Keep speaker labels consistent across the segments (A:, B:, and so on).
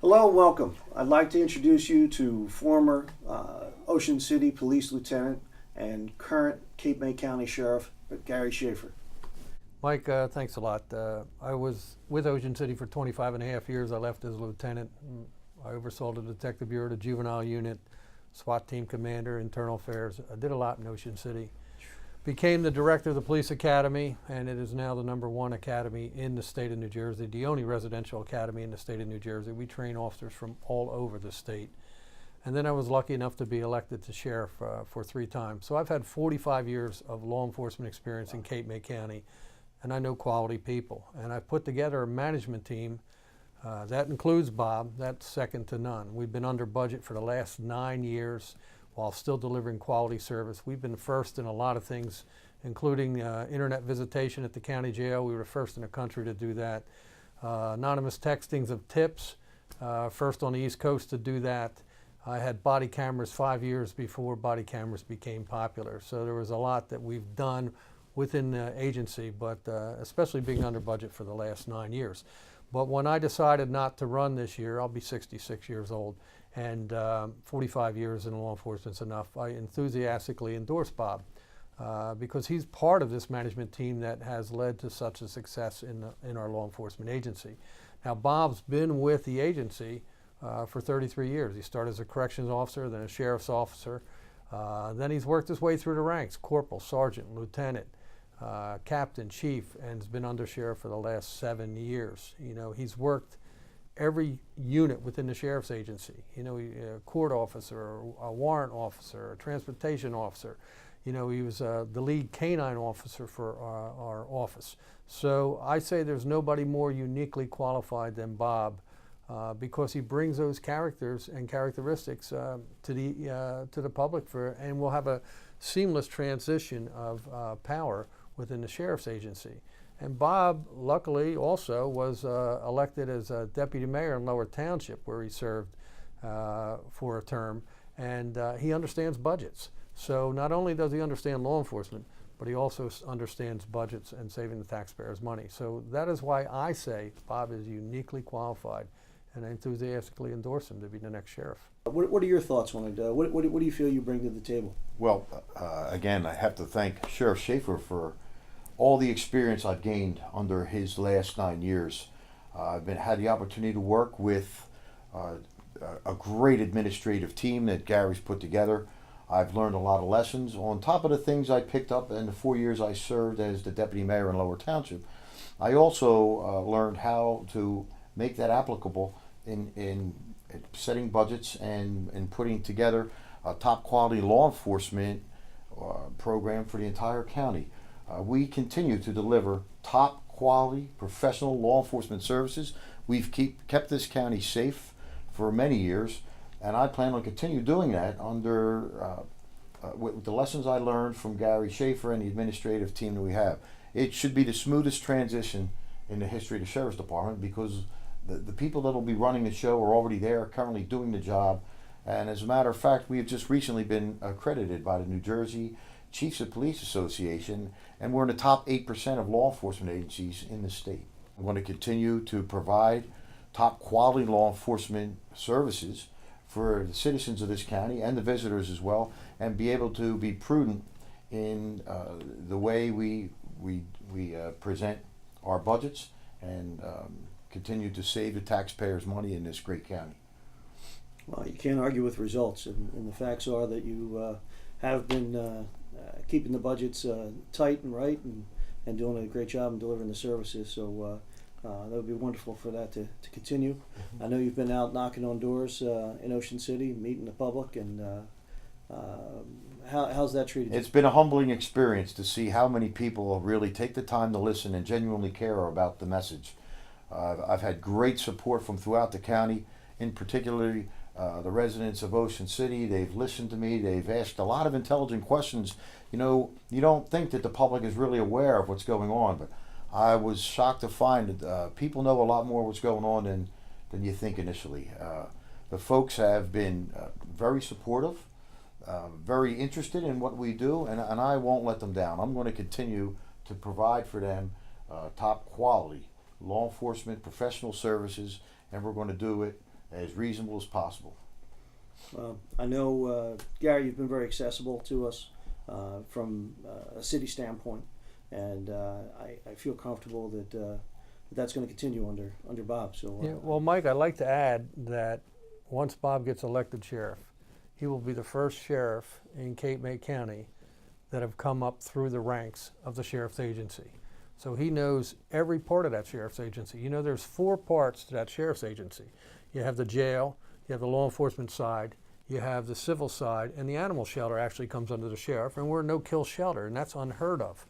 A: Hello and welcome. I'd like to introduce you to former Ocean City Police Lieutenant and current Cape May County Sheriff Gary Schaffer.
B: Mike, thanks a lot. I was with Ocean City for 25 and a half years. I left as lieutenant. I oversaw the Detective Bureau, the Juvenile Unit, SWAT Team Commander, Internal Affairs. I did a lot in Ocean City. Became the director of the Police Academy, and it is now the #1 academy in the state of New Jersey, the only residential academy in the state of New Jersey. We train officers from all over the state. And then I was lucky enough to be elected to sheriff for 3 times. So I've had 45 years of law enforcement experience in Cape May County, and I know quality people. And I've put together a management team that includes Bob. That's second to none. We've been under budget for the last 9 years while still delivering quality service. We've been first in a lot of things, including internet visitation at the county jail. We were first in the country to do that. Anonymous textings of tips, first on the East Coast to do that. I had body cameras 5 years before body cameras became popular. So there was a lot that we've done within the agency, but especially being under budget for the last 9 years. But when I decided not to run this year, I'll be 66 years old, and 45 years in law enforcement's enough. I enthusiastically endorsed Bob because he's part of this management team that has led to such a success in our law enforcement agency. Now, Bob's been with the agency for 33 years. He started as a corrections officer, then a sheriff's officer. Then he's worked his way through the ranks, corporal, sergeant, lieutenant, captain, chief, and has been under sheriff for the last 7 years. You know, he's worked every unit within the sheriff's agency. You know, a court officer, a warrant officer, a transportation officer. You know, he was the lead canine officer for our office. So I say there's nobody more uniquely qualified than Bob because he brings those characters and characteristics to the public and we'll have a seamless transition of power within the sheriff's agency. And Bob, luckily, also was elected as a deputy mayor in Lower Township, where he served for a term, and he understands budgets. So not only does he understand law enforcement, but he also understands budgets and saving the taxpayers' money. So that is why I say Bob is uniquely qualified, and I enthusiastically endorse him to be the next sheriff.
A: What are your thoughts on it? What do you feel you bring to the table?
C: Well, again, I have to thank Sheriff Schaffer for all the experience I've gained under his last 9 years. I've had the opportunity to work with a great administrative team that Gary's put together. I've learned a lot of lessons. On top of the things I picked up in the 4 years I served as the deputy mayor in Lower Township, I also learned how to make that applicable in setting budgets and putting together a top quality law enforcement program for the entire county. We continue to deliver top quality professional law enforcement services. We've kept this county safe for many years, and I plan on continue doing that under with the lessons I learned from Gary Schaffer and the administrative team that we have. It should be the smoothest transition in the history of the Sheriff's Department because the people that will be running the show are already there, currently doing the job. And as a matter of fact, we have just recently been accredited by the New Jersey Chiefs of Police Association, and we're in the top 8% of law enforcement agencies in the state. I'm going to continue to provide top quality law enforcement services for the citizens of this county and the visitors as well, and be able to be prudent in the way we present our budgets and continue to save the taxpayers' money in this great county.
A: Well, you can't argue with results, and the facts are that you have been keeping the budgets tight and right and doing a great job in delivering the services. So that would be wonderful for that to continue. I know you've been out knocking on doors in Ocean City, meeting the public, and how's that treated you?
C: It's been a humbling experience to see how many people really take the time to listen and genuinely care about the message. I've had great support from throughout the county, in particular the residents of Ocean City. They've listened to me. They've asked a lot of intelligent questions. You know, you don't think that the public is really aware of what's going on, but I was shocked to find that people know a lot more what's going on than you think initially. The folks have been very supportive, very interested in what we do, and I won't let them down. I'm going to continue to provide for them top quality law enforcement professional services, and we're going to do it as reasonable as possible.
A: I know, Gary, you've been very accessible to us from a city standpoint, and I feel comfortable that that's going to continue under Bob. So,
B: Yeah, well, Mike, I'd like to add that once Bob gets elected sheriff, he will be the first sheriff in Cape May County that have come up through the ranks of the sheriff's agency. So he knows every part of that sheriff's agency. You know, there's 4 parts to that sheriff's agency. You have the jail, you have the law enforcement side, you have the civil side, and the animal shelter actually comes under the sheriff, and we're a no-kill shelter, and that's unheard of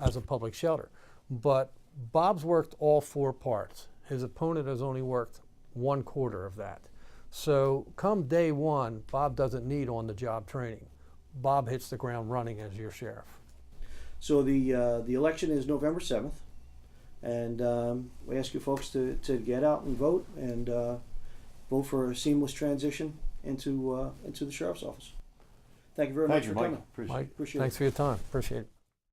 B: as a public shelter. But Bob's worked all 4 parts. His opponent has only worked 1/4 of that. So come day one, Bob doesn't need on-the-job training. Bob hits the ground running as your sheriff.
A: so the election is November 7th, and we ask you folks to get out and vote and vote for a seamless transition into the sheriff's office. Thank you very much for
C: Mike.
A: coming.
C: Appreciate it.
B: Mike,
A: Appreciate
B: thanks
A: it.
B: for your time. Appreciate it.